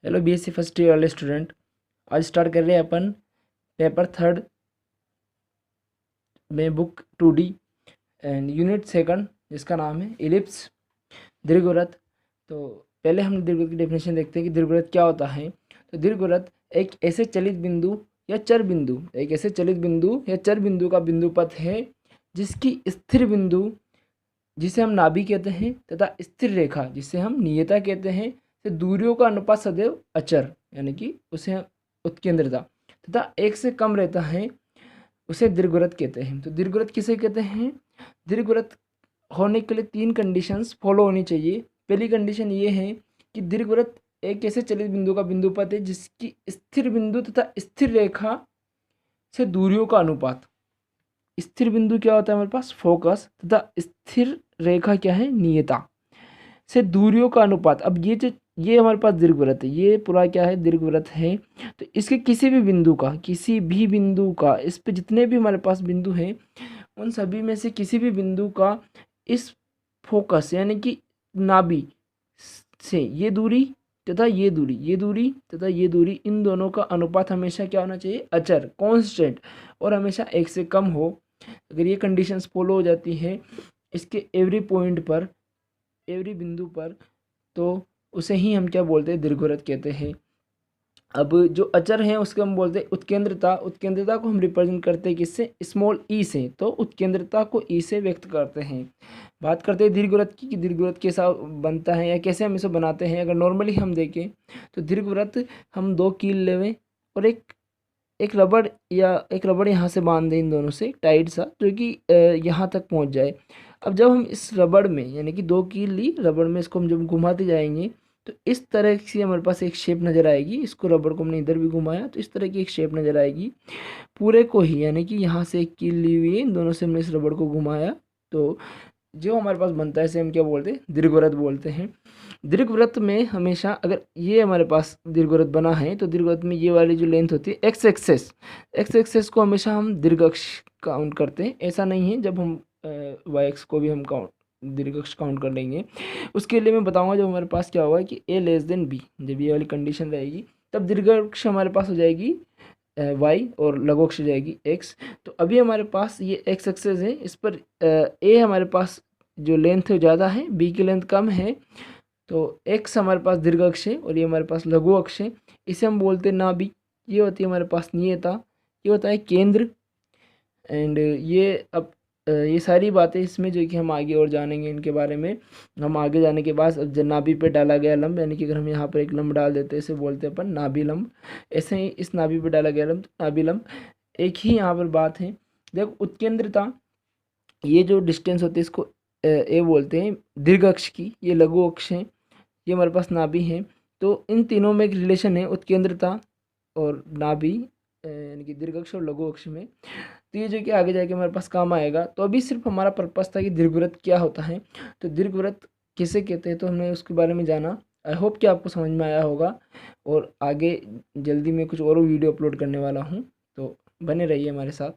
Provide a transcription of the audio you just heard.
Hello BSc first year वाले student, आज start कर रहे हैं अपन पेपर थर्ड में book 2D and unit second, जिसका नाम है इलिप्स, दीर्घवृत्त। तो पहले हम दीर्घवृत्त की डेफिनेशन देखते हैं कि दीर्घवृत्त क्या होता है। तो दीर्घवृत्त एक ऐसे चलित बिंदु या चर बिंदु, एक ऐसे चलित बिंदु या चर बिंदु का बिंदु पथ है जिसकी स्थिर बिंदु जिसे हम नाभि कहते हैं तथा स्थिर रेखा जिसे हम नियता कहते हैं से दूरियों का अनुपात सदैव अचर यानी कि उसे उत्केंद्रता तथा एक से कम रहता है, उसे दीर्घवृत्त कहते हैं। तो दीर्घवृत्त किसे कहते हैं? दीर्घवृत्त होने के लिए 3 कंडीशंस फॉलो होनी चाहिए। पहली कंडीशन ये है कि दीर्घवृत्त एक ऐसे चलित बिंदु का बिंदु पथ है जिसकी स्थिर बिंदु तथा स्थिर रेखा से दूरियों का अनुपात। स्थिर बिंदु क्या होता है हमारे पास? फोकस, तथा स्थिर रेखा क्या है? नियता से दूरियों का अनुपात। अब ये हमारे पास दीर्घवृत्त है, ये पूरा क्या है? दीर्घवृत्त है। तो इसके किसी भी बिंदु का इस पे जितने भी हमारे पास बिंदु हैं उन सभी में से किसी भी बिंदु का इस फोकस यानी कि नाभि से ये दूरी तथा ये दूरी, इन दोनों का अनुपात हमेशा क्या होना चाहिए? अचर, कांस्टेंट, और हमेशा 1 से कम हो। अगर ये कंडीशंस फॉलो हो जाती है इसके एवरी पॉइंट पर, एवरी बिंदु पर, तो उसे ही हम क्या बोलते हैं? दीर्घवृत्त कहते हैं। अब जो अचर हैं उसको हम बोलते हैं उत्केंद्रता। उत्केंद्रता को हम रिप्रेजेंट करते हैं किससे? स्मॉल ई से। तो उत्केंद्रता को ई से व्यक्त करते हैं। बात करते हैं दीर्घवृत्त की कि दीर्घवृत्त कैसा बनता है या कैसे हम इसे बनाते हैं। अगर नॉर्मली हम देखें तो दीर्घवृत्त हम 2 कील लेवें और एक रबड़ यहाँ से बांध दें, इन दोनों से टाइट सा, जो कि यहाँ तक पहुँच जाए। अब जब हम इस रबड़ में यानी कि 2 कील ली रबड़ में, इसको हम जब घुमाते जाएंगे तो इस तरह से हमारे पास एक शेप नज़र आएगी। इसको रबड़ को हमने इधर भी घुमाया तो इस तरह की एक शेप नज़र आएगी पूरे को ही, यानी कि यहाँ से एक कील ली हुई है, इन दोनों से हमने इस रबड़ को घुमाया तो जो हमारे पास बनता है इसे हम क्या बोलते हैं? दीर्घवृत्त बोलते हैं। दीर्घवृत्त में हमेशा अगर ये हमारे पास दीर्घवृत्त बना है तो दीर्घवृत्त में ये वाली जो लेंथ होती है एक्स एक्सेस को हमेशा हम दीर्घ अक्ष काउंट करते हैं। ऐसा नहीं है जब हम वाई एक्स को भी हम दीर्घ अक्ष काउंट कर लेंगे। उसके लिए मैं बताऊंगा जब हमारे पास क्या होगा कि a लेस देन b, जब ये वाली कंडीशन रहेगी तब दीर्घ अक्ष हमारे पास हो जाएगी y और लघु अक्ष हो जाएगी x। तो अभी हमारे पास ये x एक्सेस है, इस पर a हमारे पास जो लेंथ ज़्यादा है, b की लेंथ कम है, तो x हमारे पास दीर्घ अक्ष है और ये हमारे पास लघु अक्ष है। इसे हम बोलते हैं नाभि। ये होती है हमारे पास नियता, ये होता है केंद्र। एंड ये सारी बातें इसमें जो कि हम आगे और जानेंगे इनके बारे में। हम आगे जाने के बाद अब नाभि पे डाला गया लंब, यानी कि अगर हम यहाँ पर एक लंब डाल देते हैं इसे बोलते हैं अपन नाभि लंब। ऐसे ही इस नाभि पे डाला गया लंब नाभि लंब। एक ही यहाँ पर बात है, देखो उत्केंद्रता, ये जो डिस्टेंस होती है इसको ए बोलते हैं दीर्घ अक्ष की, ये लघु अक्ष है, ये हमारे पास नाभि है। तो इन तीनों में एक रिलेशन है उत्केंद्रता और नाभि यानी कि दीर्घ अक्ष और लघु अक्ष में। तो ये जो कि आगे जाके हमारे पास काम आएगा। तो अभी सिर्फ हमारा पर्पस था कि दीर्घवृत्त क्या होता है, तो दीर्घवृत्त किसे कहते हैं, तो हमने उसके बारे में जाना। आई होप कि आपको समझ में आया होगा और आगे जल्दी मैं कुछ और वीडियो अपलोड करने वाला हूँ, तो बने रहिए हमारे साथ।